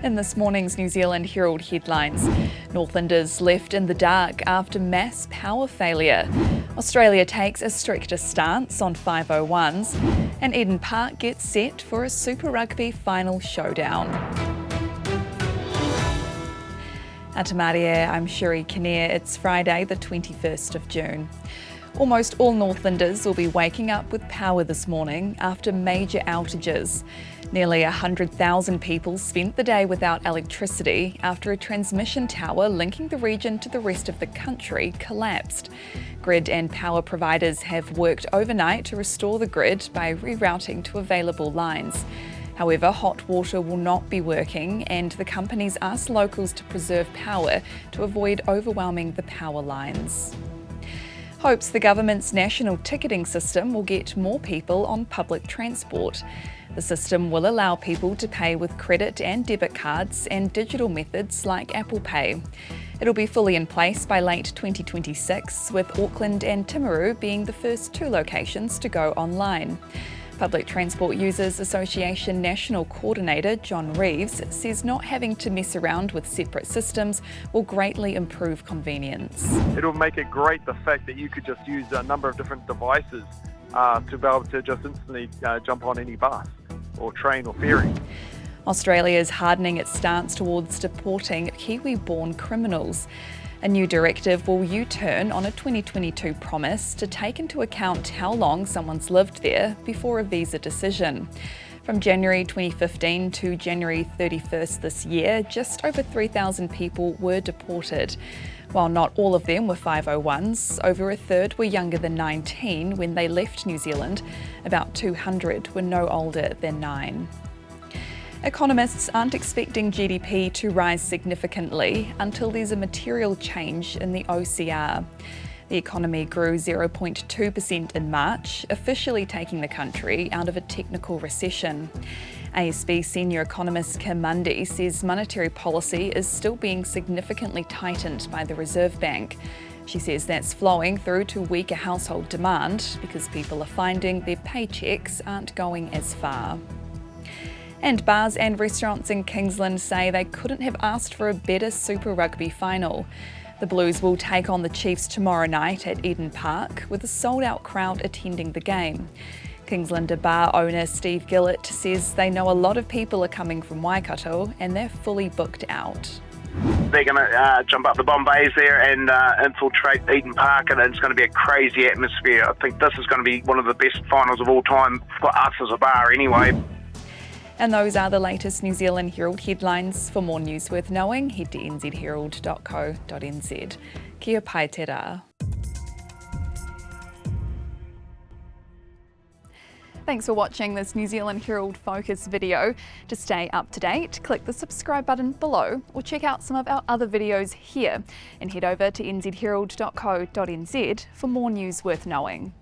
In this morning's New Zealand Herald headlines, Northlanders left in the dark after mass power failure. Australia takes a stricter stance on 501s, and Eden Park gets set for a Super Rugby final showdown. Atamaria, I'm Shuri Kinnear. It's Friday the 21st of June. Almost all Northlanders will be waking up with power this morning after major outages. Nearly 100,000 people spent the day without electricity after a transmission tower linking the region to the rest of the country collapsed. Grid and power providers have worked overnight to restore the grid by rerouting to available lines. However, hot water will not be working, and the companies asked locals to preserve power to avoid overwhelming the power lines. Hopes the government's national ticketing system will get more people on public transport. The system will allow people to pay with credit and debit cards and digital methods like Apple Pay. It'll be fully in place by late 2026, with Auckland and Timaru being the first two locations to go online. Public Transport Users Association National Coordinator John Reeves says not having to mess around with separate systems will greatly improve convenience. It'll make it great the fact that you could just use a number of different devices to be able to just instantly jump on any bus or train or ferry. Australia is hardening its stance towards deporting Kiwi-born criminals. A new directive will U-turn on a 2022 promise to take into account how long someone's lived there before a visa decision. From January 2015 to January 31st this year, just over 3,000 people were deported. While not all of them were 501s, over a third were younger than 19 when they left New Zealand. About 200 were no older than 9. Economists aren't expecting GDP to rise significantly until there's a material change in the OCR. The economy grew 0.2% in March, officially taking the country out of a technical recession. ASB senior economist Kim Mundy says monetary policy is still being significantly tightened by the Reserve Bank. She says that's flowing through to weaker household demand because people are finding their paychecks aren't going as far. And bars and restaurants in Kingsland say they couldn't have asked for a better Super Rugby final. The Blues will take on the Chiefs tomorrow night at Eden Park, with a sold-out crowd attending the game. Kingslander bar owner Steve Gillett says they know a lot of people are coming from Waikato and they're fully booked out. They're going to jump up the Bombays there and infiltrate Eden Park, and it's going to be a crazy atmosphere. I think this is going to be one of the best finals of all time for us as a bar anyway. And those are the latest New Zealand Herald headlines. For more news worth knowing, head to nzherald.co.nz. Kia pai te rā. Thanks for watching this New Zealand Herald Focus video. To stay up to date, click the subscribe button below or check out some of our other videos here and head over to nzherald.co.nz for more news worth knowing.